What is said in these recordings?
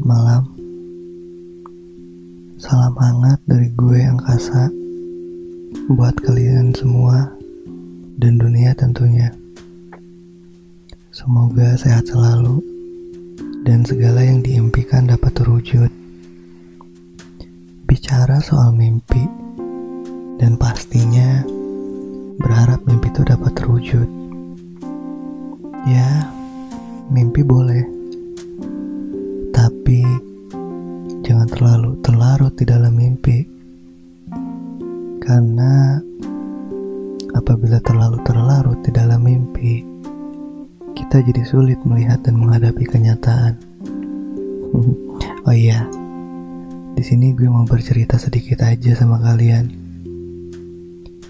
Selamat malam. Salam hangat dari gue angkasa buat kalian semua dan dunia tentunya. Semoga sehat selalu dan segala yang diimpikan dapat terwujud. Bicara soal mimpi dan pastinya berharap mimpi itu dapat terwujud. Ya, mimpi boleh, tapi jangan terlalu terlarut di dalam mimpi. Karena apabila terlalu terlarut di dalam mimpi, kita jadi sulit melihat dan menghadapi kenyataan. Oh iya, di sini gue mau bercerita sedikit aja sama kalian.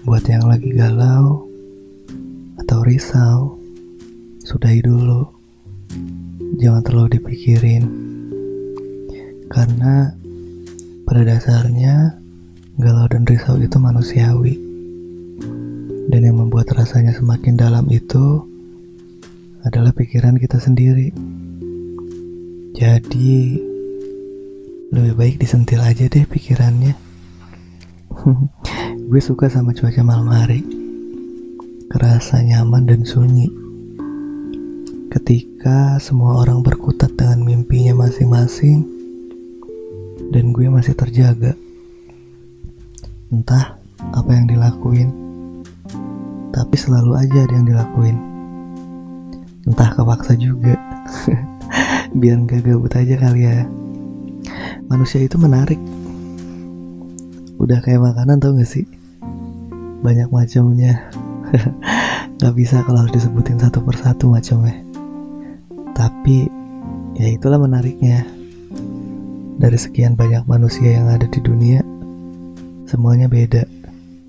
Buat yang lagi galau atau risau, sudahi dulu. Jangan terlalu dipikirin. Karena pada dasarnya galau dan risau itu manusiawi. Dan yang membuat rasanya semakin dalam itu adalah pikiran kita sendiri. Jadi lebih baik disentil aja deh pikirannya. Gue suka sama cuaca malam hari. Kerasa nyaman dan sunyi ketika semua orang berkutat dengan mimpinya masing-masing dan gue masih terjaga. Entah apa yang dilakuin, tapi selalu aja ada yang dilakuin. Entah kepaksa juga. Biar gak gabut aja kali ya. Manusia itu menarik. Udah kayak makanan, tau gak sih? Banyak macamnya. Gak bisa kalau harus disebutin satu persatu macamnya. Tapi ya itulah menariknya. Dari sekian banyak manusia yang ada di dunia, semuanya beda.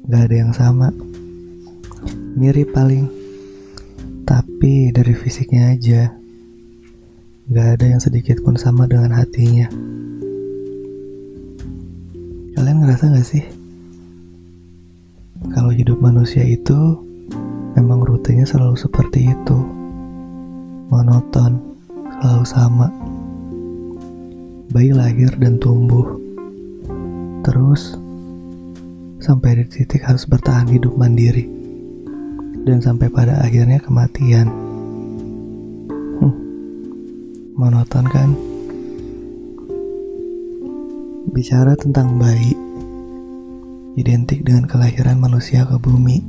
Gak ada yang sama. Mirip paling, tapi dari fisiknya aja. Gak ada yang sedikit pun sama dengan hatinya. Kalian ngerasa gak sih? Kalau hidup manusia itu memang rutenya selalu seperti itu. Monoton, selalu sama. Bayi lahir dan tumbuh. Terus sampai di titik harus bertahan hidup mandiri. Dan sampai pada akhirnya kematian. Monoton kan? Bicara tentang bayi, identik dengan kelahiran manusia ke bumi.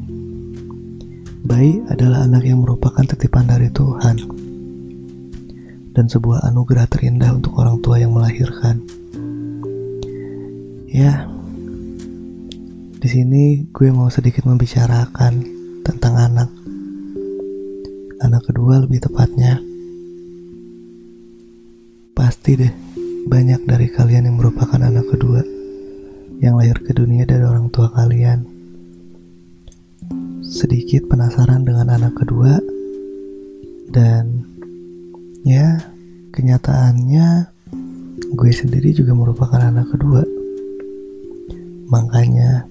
Bayi adalah anak yang merupakan titipan dari Tuhan dan sebuah anugerah terindah untuk orang tua yang melahirkan. Ya, di sini gue mau sedikit membicarakan tentang anak kedua lebih tepatnya. Pasti deh banyak dari kalian yang merupakan anak kedua yang lahir ke dunia dari orang tua kalian. Sedikit penasaran dengan anak kedua, dan ya kenyataannya gue sendiri juga merupakan anak kedua. Makanya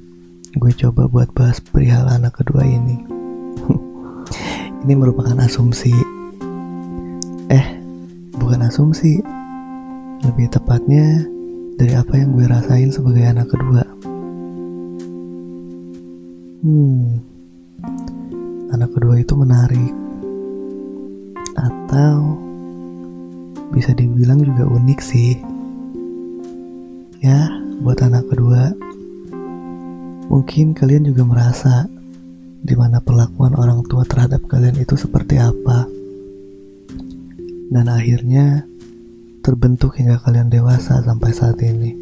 gue coba buat bahas perihal anak kedua ini. Ini merupakan asumsi. Bukan asumsi. Lebih tepatnya dari apa yang gue rasain sebagai anak kedua. Anak kedua itu menarik. Atau bisa dibilang juga unik sih. Ya, buat anak kedua, mungkin kalian juga merasa di mana perlakuan orang tua terhadap kalian itu seperti apa. Dan akhirnya terbentuk hingga kalian dewasa sampai saat ini.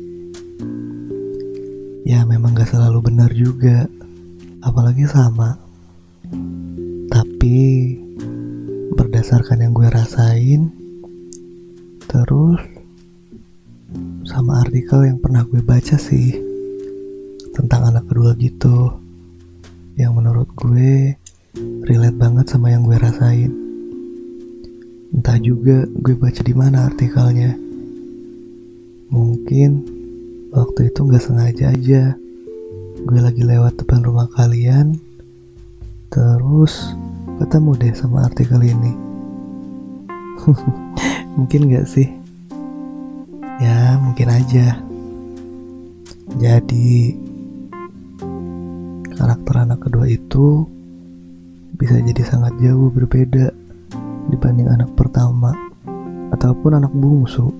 Ya memang gak selalu benar juga, apalagi sama. Tapi berdasarkan yang gue rasain, terus sama artikel yang pernah gue baca sih tentang anak kedua gitu, yang menurut gue relate banget sama yang gue rasain. Entah juga gue baca di mana artikelnya. Mungkin waktu itu gak sengaja aja gue lagi lewat depan rumah kalian, terus ketemu deh sama artikel ini. Mungkin gak sih? Ya mungkin aja. Jadi karakter anak kedua itu bisa jadi sangat jauh berbeda dibanding anak pertama ataupun anak bungsu.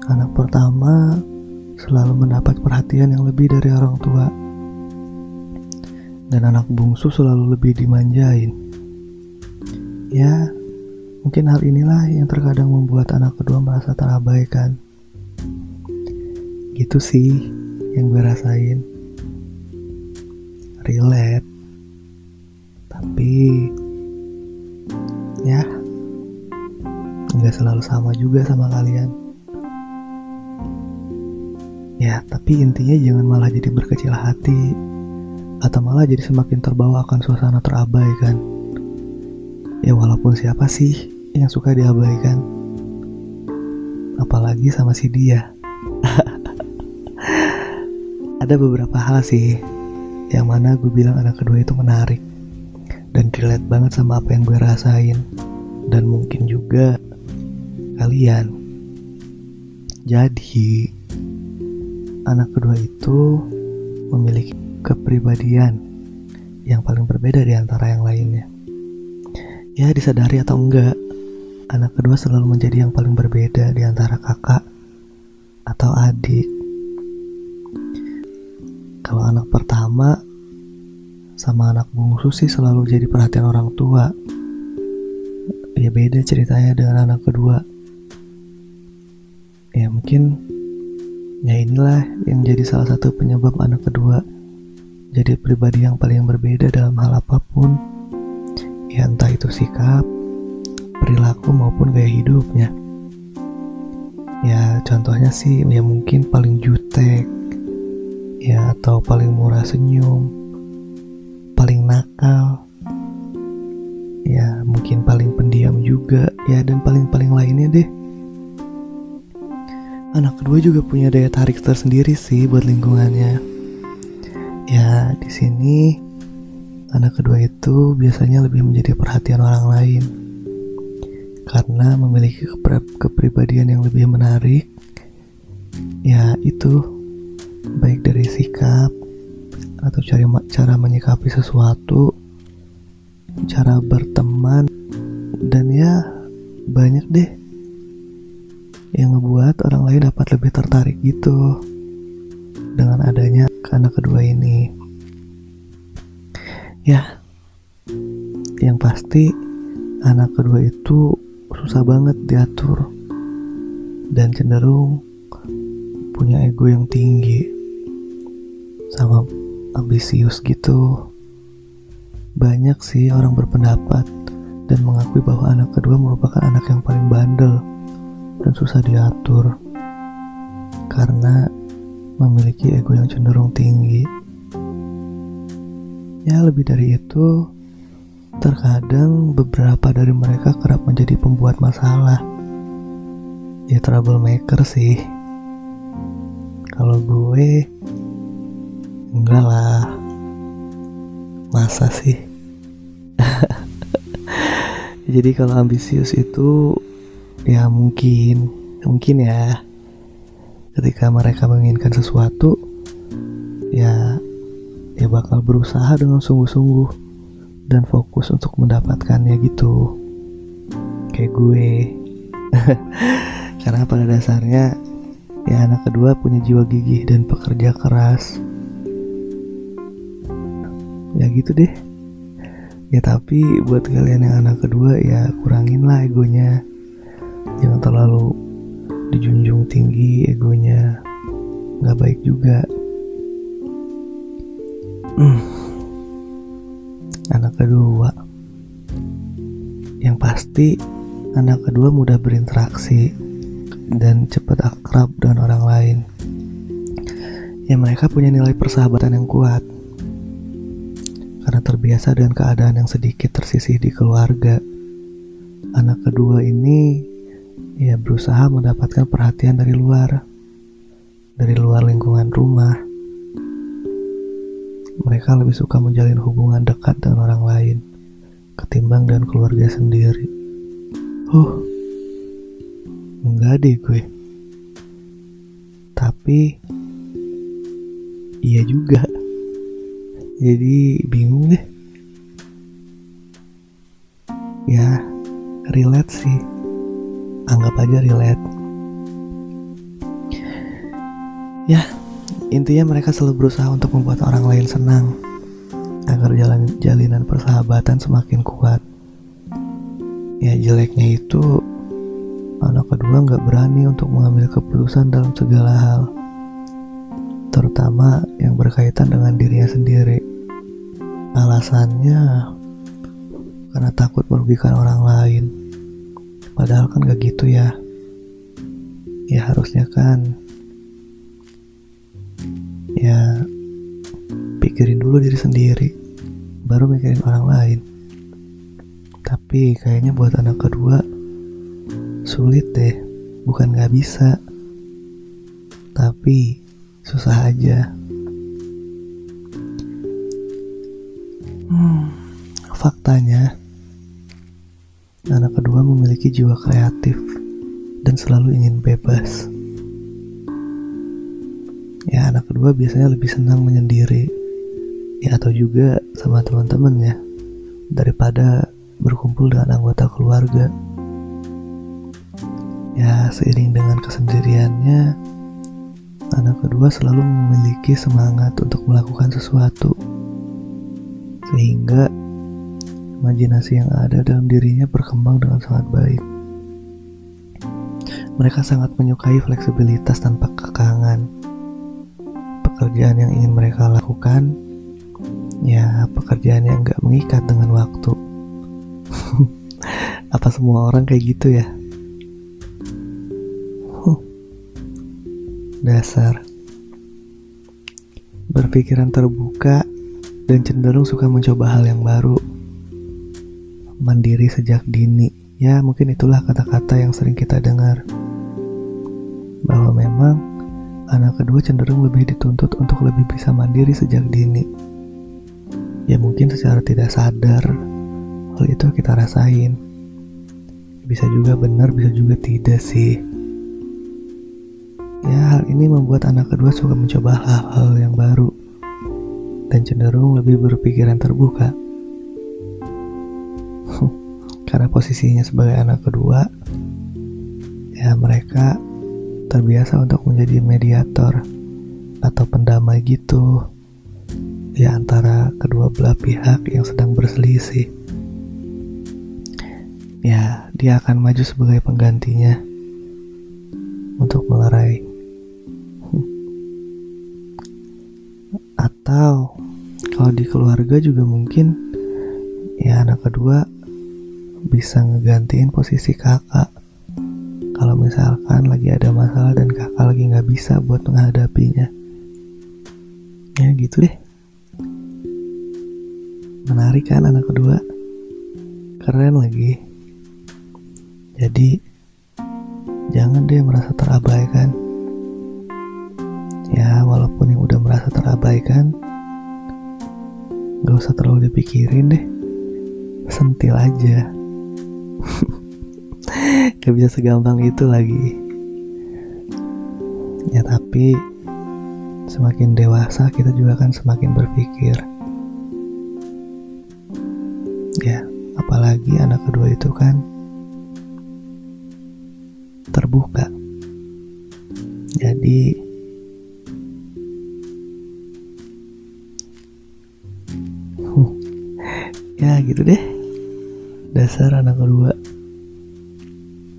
Anak pertama selalu mendapat perhatian yang lebih dari orang tua, dan anak bungsu selalu lebih dimanjain. Ya, mungkin hal inilah yang terkadang membuat anak kedua merasa terabaikan. Gitu sih yang gue rasain. Relate. Tapi ya nggak selalu sama juga sama kalian. Ya, tapi intinya jangan malah jadi berkecil hati atau malah jadi semakin terbawa akan suasana terabaikan. Ya walaupun siapa sih yang suka diabaikan, apalagi sama si dia. Ada beberapa hal sih yang mana gue bilang anak kedua itu menarik dan relate banget sama apa yang gue rasain, dan mungkin juga kalian. Jadi anak kedua itu memiliki kepribadian yang paling berbeda di antara yang lainnya. Ya disadari atau enggak, anak kedua selalu menjadi yang paling berbeda di antara kakak atau adik. Kalau anak pertama sama anak bungsu sih selalu jadi perhatian orang tua. Ya beda ceritanya dengan anak kedua. Ya mungkin ya inilah yang jadi salah satu penyebab anak kedua jadi pribadi yang paling berbeda dalam hal apapun. Ya entah itu sikap, perilaku maupun gaya hidupnya. Ya contohnya sih ya mungkin paling jutek, ya atau paling murah senyum, paling nakal, ya mungkin paling pendiam juga, ya dan paling lainnya deh. Anak kedua juga punya daya tarik tersendiri sih buat lingkungannya. Ya di sini anak kedua itu biasanya lebih menjadi perhatian orang lain karena memiliki kepribadian yang lebih menarik. Ya itu baik dari sikap atau cara menyikapi sesuatu, cara berteman, dan ya banyak deh yang ngebuat orang lain dapat lebih tertarik gitu dengan adanya anak kedua ini. Ya, yang pasti anak kedua itu susah banget diatur dan cenderung punya ego yang tinggi sama ambisius gitu. Banyak sih orang berpendapat dan mengakui bahwa anak kedua merupakan anak yang paling bandel dan susah diatur karena memiliki ego yang cenderung tinggi. Ya lebih dari itu, terkadang beberapa dari mereka kerap menjadi pembuat masalah. Ya troublemaker sih. Kalau gue enggak lah. Masa sih? Jadi kalau ambisius itu ya mungkin ya ketika mereka menginginkan sesuatu ya bakal berusaha dengan sungguh-sungguh dan fokus untuk mendapatkannya gitu, kayak gue. Karena pada dasarnya ya anak kedua punya jiwa gigih dan pekerja keras. Ya gitu deh. Ya tapi buat kalian yang anak kedua ya kurangin lah egonya. Jangan terlalu dijunjung tinggi egonya, gak baik juga. Anak kedua, yang pasti anak kedua mudah berinteraksi dan cepat akrab dengan orang lain. Ya mereka punya nilai persahabatan yang kuat karena terbiasa dengan keadaan yang sedikit tersisih di keluarga. Anak kedua ini ya berusaha mendapatkan perhatian dari luar lingkungan rumah. Mereka lebih suka menjalin hubungan dekat dengan orang lain ketimbang dengan keluarga sendiri. Enggak deh gue. Tapi iya juga. Jadi bingung deh. Ya, relate sih. Anggap aja relate. Ya, intinya mereka selalu berusaha untuk membuat orang lain senang agar jalinan persahabatan semakin kuat. Ya, jeleknya itu anak kedua gak berani untuk mengambil keputusan dalam segala hal, terutama yang berkaitan dengan dirinya sendiri. Alasannya karena takut merugikan orang lain. Padahal kan gak gitu ya. Ya harusnya kan ya pikirin dulu diri sendiri, baru mikirin orang lain. Tapi kayaknya buat anak kedua sulit deh. Bukan gak bisa, tapi susah aja. Faktanya anak kedua memiliki jiwa kreatif dan selalu ingin bebas. Ya, anak kedua biasanya lebih senang menyendiri, ya atau juga sama teman-temannya daripada berkumpul dengan anggota keluarga. Ya, seiring dengan kesendiriannya, anak kedua selalu memiliki semangat untuk melakukan sesuatu, sehingga imajinasi yang ada dalam dirinya berkembang dengan sangat baik. Mereka sangat menyukai fleksibilitas tanpa kekangan. Pekerjaan yang ingin mereka lakukan, ya pekerjaan yang gak mengikat dengan waktu. Apa semua orang kayak gitu ya? Dasar. Berpikiran terbuka dan cenderung suka mencoba hal yang baru. Mandiri sejak dini. Ya mungkin itulah kata-kata yang sering kita dengar, bahwa memang anak kedua cenderung lebih dituntut untuk lebih bisa mandiri sejak dini. Ya mungkin secara tidak sadar hal itu kita rasain. Bisa juga benar, bisa juga tidak sih. Ya hal ini membuat anak kedua suka mencoba hal-hal yang baru dan cenderung lebih berpikiran terbuka. Karena posisinya sebagai anak kedua, ya mereka terbiasa untuk menjadi mediator atau pendamai gitu di antara kedua belah pihak yang sedang berselisih. Ya, dia akan maju sebagai penggantinya untuk melerai. Atau kalau di keluarga juga mungkin ya anak kedua bisa ngegantiin posisi kakak kalau misalkan lagi ada masalah dan kakak lagi gak bisa buat menghadapinya. Ya gitu deh. Menarik kan anak kedua? Keren lagi. Jadi jangan deh merasa terabaikan. Ya walaupun yang udah merasa terabaikan, gak usah terlalu dipikirin deh. Sentil aja. Gak bisa segampang itu lagi. Ya tapi semakin dewasa kita juga akan semakin berpikir. Ya apalagi anak kedua itu kan terbuka. Jadi ya gitu deh. Dasar anak kedua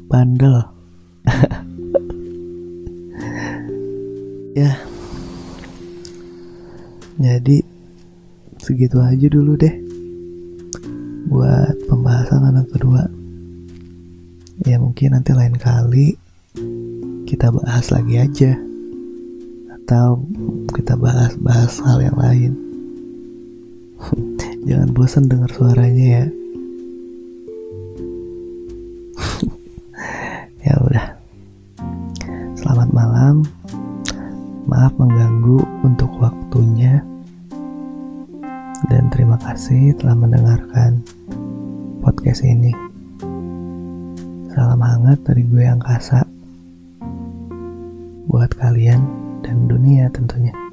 bandel. Ya jadi segitu aja dulu deh buat pembahasan anak kedua. Ya mungkin nanti lain kali kita bahas lagi aja, atau kita bahas hal yang lain. Jangan bosan dengar suaranya ya. Ya udah. Selamat malam. Maaf mengganggu untuk waktunya. Dan terima kasih telah mendengarkan podcast ini. Salam hangat dari gue Angkasa. buat kalian dan dunia tentunya.